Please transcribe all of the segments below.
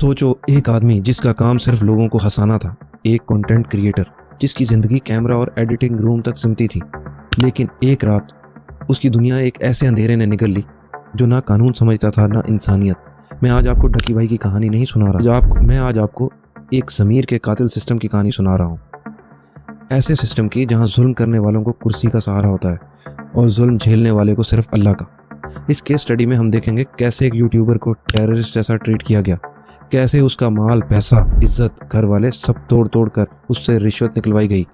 सोचो, एक आदमी जिसका काम सिर्फ लोगों को हंसाना था, एक कंटेंट क्रिएटर जिसकी ज़िंदगी कैमरा और एडिटिंग रूम तक सिमटी थी, लेकिन एक रात उसकी दुनिया एक ऐसे अंधेरे ने निगल ली जो ना कानून समझता था ना इंसानियत। मैं आज आपको डकी भाई की कहानी नहीं सुना रहा, मैं आज आपको एक ज़मीर के कातिल सिस्टम की कहानी सुना रहा हूँ। ऐसे सिस्टम की जहाँ जुल्म करने वालों को कुर्सी का सहारा होता है और जुल्म झेलने वाले को सिर्फ अल्लाह का। इस केस स्टडी में हम देखेंगे कैसे एक यूट्यूबर को टेररिस्ट जैसा ट्रीट किया गया, कैसे उसका माल, पैसा, इज्जत, घर वाले सब तोड़ तोड़ कर उससे रिश्वत निकलवाई गई,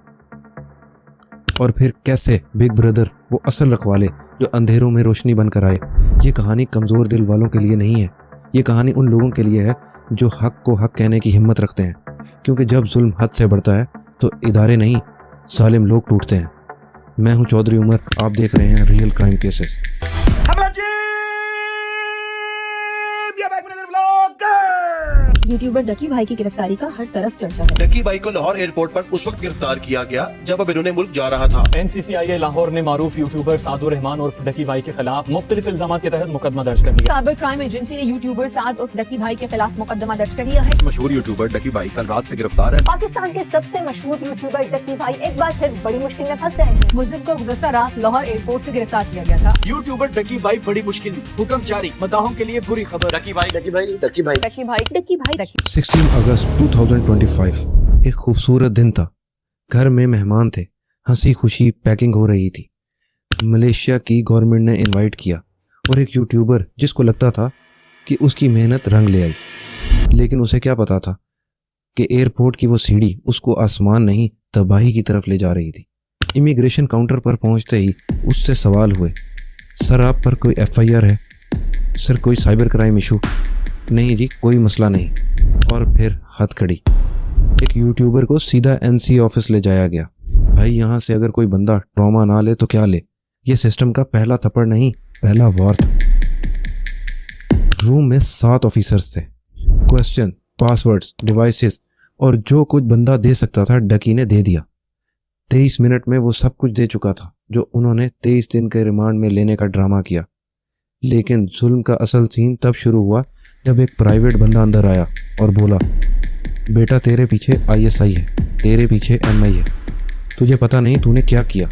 और फिर कैसे बिग ब्रदर, वो असल रखवाले जो अंधेरों में रोशनी बनकर आए। ये कहानी कमज़ोर दिल वालों के लिए नहीं है, ये कहानी उन लोगों के लिए है जो हक को हक कहने की हिम्मत रखते हैं, क्योंकि जब जुल्म हद से बढ़ता है तो इदारे नहीं, जालिम लोग टूटते हैं। मैं हूं चौधरी उमर, आप देख रहे हैं रियल क्राइम केसेस। यूट्यूबर डकी भाई की गिरफ्तारी का हर तरफ चर्चा है। डकी भाई को लाहौर एयरपोर्ट पर उस वक्त गिरफ्तार किया गया जब अब इन्होंने मुल्क जा रहा था। NCCIA लाहौर ने मारूफ यूट्यूबर सादुर रहमान उर्फ डकी भाई के खिलाफ मुख्तलिफ इल्जाम के तहत मुकदमा दर्ज कर लिया। साइबर क्राइम एजेंसी ने यूट्यूबर साद उर्फ डकी भाई के खिलाफ मुकदमा दर्ज कर लिया है। मशहूर यूट्यूबर डकी भाई कल रात से गिरफ्तार है। पाकिस्तान के सबसे मशहूर यूट्यूबर डकी भाई एक बार फिर बड़ी मुश्किल में फंस गए हैं। मुलजिम को गुज़श्ता रात लाहौर एयरपोर्ट से गिरफ्तार किया गया था। यूट्यूबर डकी भाई बड़ी मुश्किल में, हुक्म जारी, मदाहों के लिए बुरी खबर। डकी भाई 16 अगस्त 2025 एक खूबसूरत दिन था। घर में मेहमान थे, हंसी खुशी पैकिंग हो रही थी। मलेशिया की गवर्नमेंट ने इनवाइट किया और एक यूट्यूबर जिसको लगता था कि उसकी मेहनत रंग ले आई, लेकिन उसे क्या पता था कि एयरपोर्ट की वो सीढ़ी उसको आसमान नहीं तबाही की तरफ ले जा रही थी। इमिग्रेशन काउंटर पर पहुंचते ही उससे सवाल हुए, सर आप पर कोई FIR है? सर कोई साइबर क्राइम इशू? नहीं जी, कोई मसला नहीं। और फिर हथकड़ी, एक यूट्यूबर को सीधा NC ऑफिस ले जाया गया। भाई यहाँ से अगर कोई बंदा ट्रॉमा ना ले तो क्या ले। ये सिस्टम का पहला थप्पड़ नहीं, पहला वार था। रूम में 7 ऑफिसर्स थे। क्वेश्चन, पासवर्ड्स, डिवाइसेस और जो कुछ बंदा दे सकता था डकी ने दे दिया। 23 मिनट में वो सब कुछ दे चुका था जो उन्होंने 23 दिन के रिमांड में लेने का ड्रामा किया। लेकिन जुल्म का असल सीन तब शुरू हुआ जब एक प्राइवेट बंदा अंदर आया और बोला, बेटा तेरे पीछे ISI है, तेरे पीछे MI है, तुझे पता नहीं तूने क्या किया।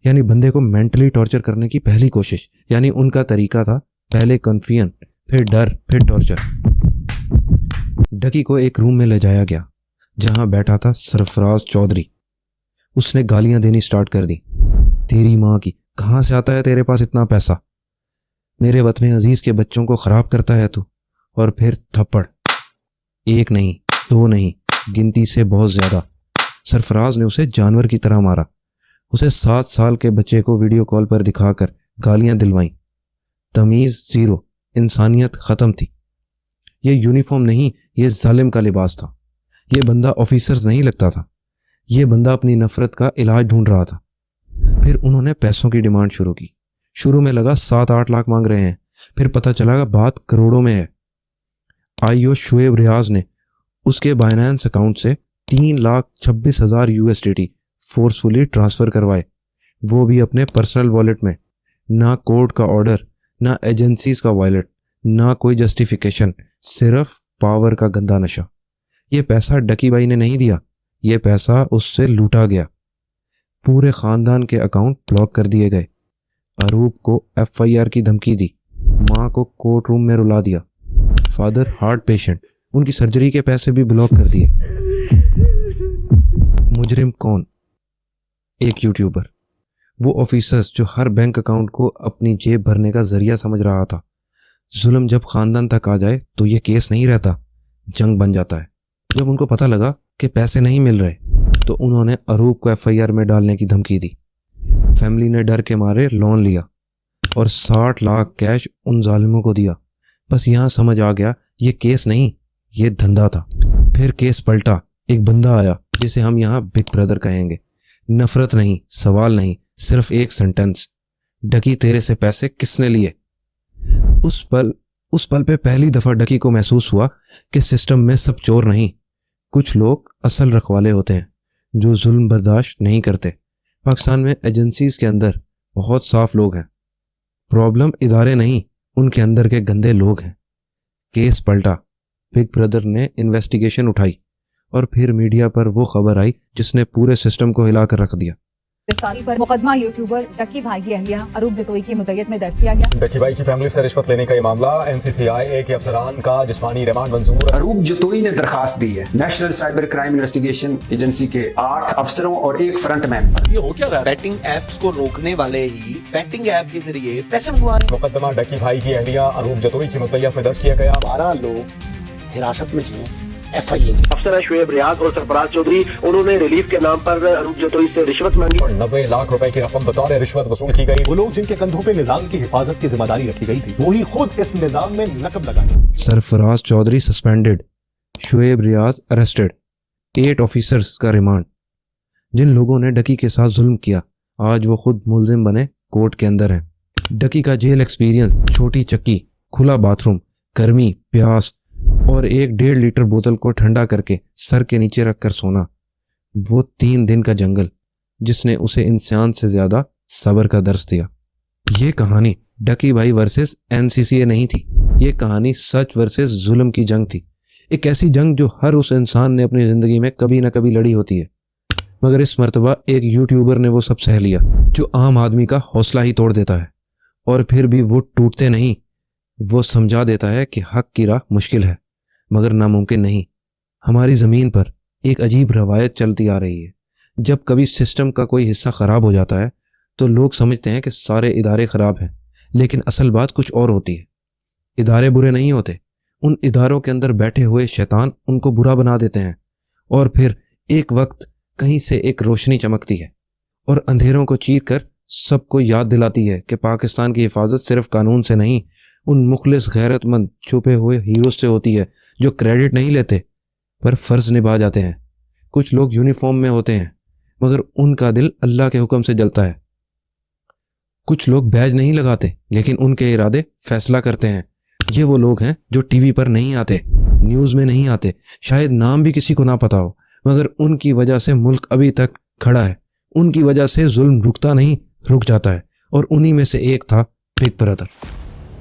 यानी बंदे को मेंटली टॉर्चर करने की पहली कोशिश। यानी उनका तरीका था पहले कन्फ्यूजन, फिर डर, फिर टॉर्चर। डकी को एक रूम में ले जाया गया जहां बैठा था सरफराज चौधरी। उसने गालियां देनी स्टार्ट कर दी। तेरी माँ की, कहाँ से आता है तेरे पास इतना पैसा? मेरे वतन अजीज के बच्चों को खराब करता है तू। और फिर थप्पड़, एक नहीं, 2 नहीं, गिनती से बहुत ज्यादा। सरफराज ने उसे जानवर की तरह मारा। उसे 7 साल के बच्चे को वीडियो कॉल पर दिखाकर गालियां दिलवाईं। तमीज जीरो, इंसानियत खत्म थी। ये यूनिफॉर्म नहीं, ये जालिम का लिबास था। ये बंदा ऑफिसर्स नहीं लगता था, ये बंदा अपनी नफरत का इलाज ढूंढ रहा था। फिर उन्होंने पैसों की डिमांड शुरू की। शुरू में लगा 7-8 लाख मांग रहे हैं, फिर पता चला बात करोड़ों में है। IO शुएब रियाज ने उसके बाइनेंस अकाउंट से 3,26,000 USDT फोर्सफुली ट्रांसफर करवाए, वो भी अपने पर्सनल वॉलेट में। ना कोर्ट का ऑर्डर, ना एजेंसीज का वॉलेट, ना कोई जस्टिफिकेशन, सिर्फ पावर का गंदा नशा। ये पैसा डकी भाई ने नहीं दिया, ये पैसा उससे लूटा गया। पूरे खानदान के अकाउंट ब्लॉक कर दिए गए। अरूप को FIR की धमकी दी, माँ को कोर्ट रूम में रुला दिया। फादर हार्ट पेशेंट, उनकी सर्जरी के पैसे भी ब्लॉक कर दिए। मुजरिम कौन? एक यूट्यूबर। वो ऑफिसर्स जो हर बैंक अकाउंट को अपनी जेब भरने का जरिया समझ रहा था। जुल्म जब खानदान तक आ जाए तो ये केस नहीं रहता, जंग बन जाता है। जब उनको पता लगा कि पैसे नहीं मिल रहे तो उन्होंने अरूप को FIR में डालने की धमकी दी। फैमिली ने डर के मारे लोन लिया और 60 लाख कैश उन जालिमों को दिया। बस यहाँ समझ आ गया ये केस नहीं, ये धंधा था। फिर केस पलटा, एक बंदा आया जिसे हम यहाँ बिग ब्रदर कहेंगे। नफरत नहीं, सवाल नहीं, सिर्फ एक सेंटेंस, डकी तेरे से पैसे किसने लिए? उस पल पे पहली दफा डकी को महसूस हुआ कि सिस्टम में सब चोर नहीं, कुछ लोग असल रखवाले होते हैं जो जुल्म बर्दाश्त नहीं करते। पाकिस्तान में एजेंसीज के अंदर बहुत साफ लोग हैं। प्रॉब्लम इदारे नहीं, उनके अंदर के गंदे लोग हैं। केस पलटा, बिग ब्रदर ने इन्वेस्टिगेशन उठाई और फिर मीडिया पर वो खबर आई जिसने पूरे सिस्टम को हिलाकर रख दिया। गिरफ्तारी पर मुकदमा यूट्यूबर डकी भाई की अहलिया अरूप जतोई की मुद्दत में दर्ज किया गया। डकी भाई की फैमिली से रिश्वत लेने का ये मामला, NCCI के अफसरान का जिस्मानी रिमांड मंजूर। अरूप जतोई ने दरखास्त दी है national cyber crime investigation agency के 8 अफसरों और एक फ्रंटमैन पर। ये हो क्या रहा है? बैटिंग एप्स को रोकने वाले ही बैटिंग ऐप के जरिए पैसे मंगवा रहे हैं। मुकदमा डकी भाई की अहलिया अरूप जतोई की मुद्दत में दर्ज किया गया। 12 लोग हिरासत में हैं FIA की। अफसर शुएब रियाज और सरफराज चौधरी, उन्होंने रिलीफ के नाम पर अरूप जतोई से रिश्वत मांगी और 90 लाख रुपए की रकम बतौर रिश्वत वसूल की गई। वो लोग जिनके कंधों पे निजाम की हिफाजत की जिम्मेदारी रखी गई थी, वही खुद इस निजाम में नकब लगाए। सरफराज चौधरी सस्पेंडेड, शुएब रियाज अरेस्टेड, 8 ऑफिसर्स का रिमांड। जिन लोगों ने डकी के साथ जुल्म किया आज वो खुद मुल्जिम बने कोर्ट के अंदर हैं। डकी का जेल एक्सपीरियंस, छोटी चक्की, खुला बाथरूम, गर्मी, प्यास और 1.5 लीटर बोतल को ठंडा करके सर के नीचे रखकर सोना, वो 3 दिन का जंगल जिसने उसे इंसान से ज्यादा सब्र का दर्स दिया। ये कहानी डकी भाई वर्सेस NCCA नहीं थी, ये कहानी सच वर्सेस जुल्म की जंग थी। एक ऐसी जंग जो हर उस इंसान ने अपनी जिंदगी में कभी ना कभी लड़ी होती है, मगर इस मर्तबा एक यूट्यूबर ने वो सब सह लिया जो आम आदमी का हौसला ही तोड़ देता है। और फिर भी वो टूटते नहीं, वो समझा देता है कि हक की राह मुश्किल है मगर नामुमकिन नहीं। हमारी ज़मीन पर एक अजीब रवायत चलती आ रही है, जब कभी सिस्टम का कोई हिस्सा ख़राब हो जाता है तो लोग समझते हैं कि सारे इदारे ख़राब हैं, लेकिन असल बात कुछ और होती है। इदारे बुरे नहीं होते, उन इदारों के अंदर बैठे हुए शैतान उनको बुरा बना देते हैं और फिर एक वक्त कहीं से एक रोशनी चमकती है और अंधेरों को चीर कर सबको याद दिलाती है कि पाकिस्तान की हिफाजत सिर्फ कानून से नहीं, उन मुखलिस गैरतमंद छुपे हुए हीरोज से होती है जो क्रेडिट नहीं लेते पर फ़र्ज निभा जाते हैं। कुछ लोग यूनिफॉर्म में होते हैं मगर उनका दिल अल्लाह के हुक्म से जलता है। कुछ लोग बैज नहीं लगाते लेकिन उनके इरादे फैसला करते हैं। ये वो लोग हैं जो टीवी पर नहीं आते, न्यूज़ में नहीं आते, शायद नाम भी किसी को ना पता हो, मगर उनकी वजह से मुल्क अभी तक खड़ा है। उनकी वजह से जुल्म रुकता नहीं, रुक जाता है। और उन्हीं में से एक था बिग ब्रदर,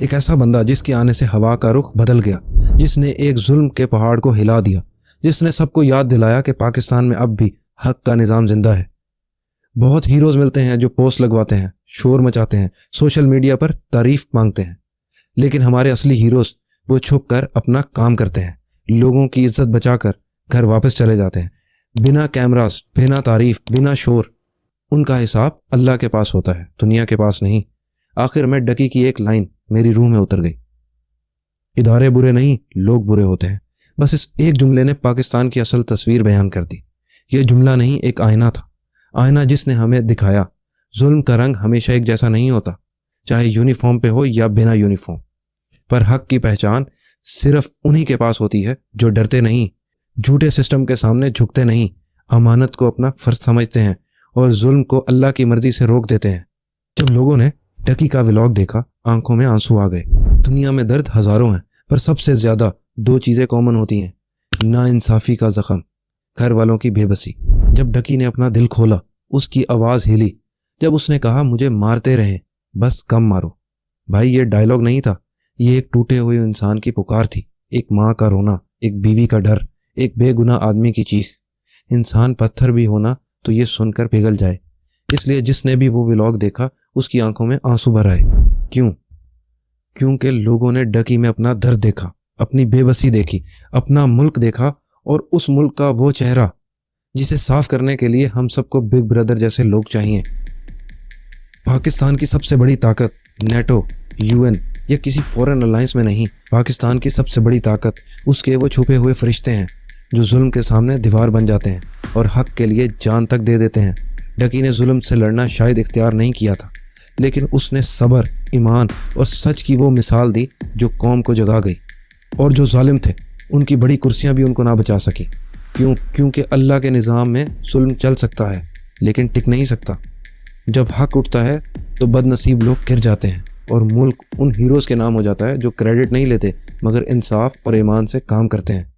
एक ऐसा बंदा जिसके आने से हवा का रुख बदल गया, जिसने एक जुल्म के पहाड़ को हिला दिया, जिसने सबको याद दिलाया कि पाकिस्तान में अब भी हक का निज़ाम जिंदा है। बहुत हीरोज मिलते हैं जो पोस्ट लगवाते हैं, शोर मचाते हैं, सोशल मीडिया पर तारीफ मांगते हैं, लेकिन हमारे असली हीरोज वो छुप कर अपना काम करते हैं, लोगों की इज्जत बचाकर घर वापस चले जाते हैं, बिना कैमरास, बिना तारीफ, बिना शोर। उनका हिसाब अल्लाह के पास होता है, दुनिया के पास नहीं। आखिर में डकी की एक लाइन मेरी रूह में उतर गई, इदारे बुरे नहीं, लोग बुरे होते हैं। बस इस एक जुमले ने पाकिस्तान की असल तस्वीर बयान कर दी। यह जुमला नहीं, एक आईना था, आईना जिसने हमें दिखाया जुल्म का रंग हमेशा एक जैसा नहीं होता, चाहे यूनिफॉर्म पे हो या बिना यूनिफॉर्म। पर हक की पहचान सिर्फ उन्हीं के पास होती है जो डरते नहीं, झूठे सिस्टम के सामने झुकते नहीं, अमानत को अपना फर्ज समझते हैं और जुल्म को अल्लाह की मर्जी से रोक देते हैं। जब लोगों ने डकी का व्लॉग देखा, आंखों में आंसू आ गए। दुनिया में दर्द हजारों हैं पर सबसे ज्यादा 2 चीजें कॉमन होती हैं, नाइंसाफी का जख्म, घर वालों की बेबसी। जब डकी ने अपना दिल खोला, उसकी आवाज हिली जब उसने कहा मुझे मारते रहे बस कम मारो। भाई ये डायलॉग नहीं था, ये एक टूटे हुए इंसान की पुकार थी, एक माँ का रोना, एक बीवी का डर, एक बेगुनाह आदमी की चीख। इंसान पत्थर भी होना तो ये सुनकर पिघल जाए, इसलिए जिसने भी वो व्लॉग देखा उसकी आंखों में आंसू भर आए। क्यों? क्योंकि लोगों ने डकी में अपना दर्द देखा, अपनी बेबसी देखी, अपना मुल्क देखा और उस मुल्क का वो चेहरा जिसे साफ करने के लिए हम सबको बिग ब्रदर जैसे लोग चाहिए। पाकिस्तान की सबसे बड़ी ताकत नेटो, UN या किसी फॉरेन अलायंस में नहीं, पाकिस्तान की सबसे बड़ी ताकत उसके वो छुपे हुए फरिश्ते हैं जो जुल्म के सामने दीवार बन जाते हैं और हक के लिए जान तक दे देते हैं। डकी ने जुल्म से लड़ना शायद इख्तियार नहीं किया था, लेकिन उसने सब्र, ईमान और सच की वो मिसाल दी जो कौम को जगा गई। और जो जालिम थे उनकी बड़ी कुर्सियां भी उनको ना बचा सकी। क्यों? क्योंकि अल्लाह के निज़ाम में जुल्म चल सकता है लेकिन टिक नहीं सकता। जब हक उठता है तो बदनसीब लोग गिर जाते हैं और मुल्क उन हीरोज़ के नाम हो जाता है जो क्रेडिट नहीं लेते मगर इंसाफ और ईमान से काम करते हैं।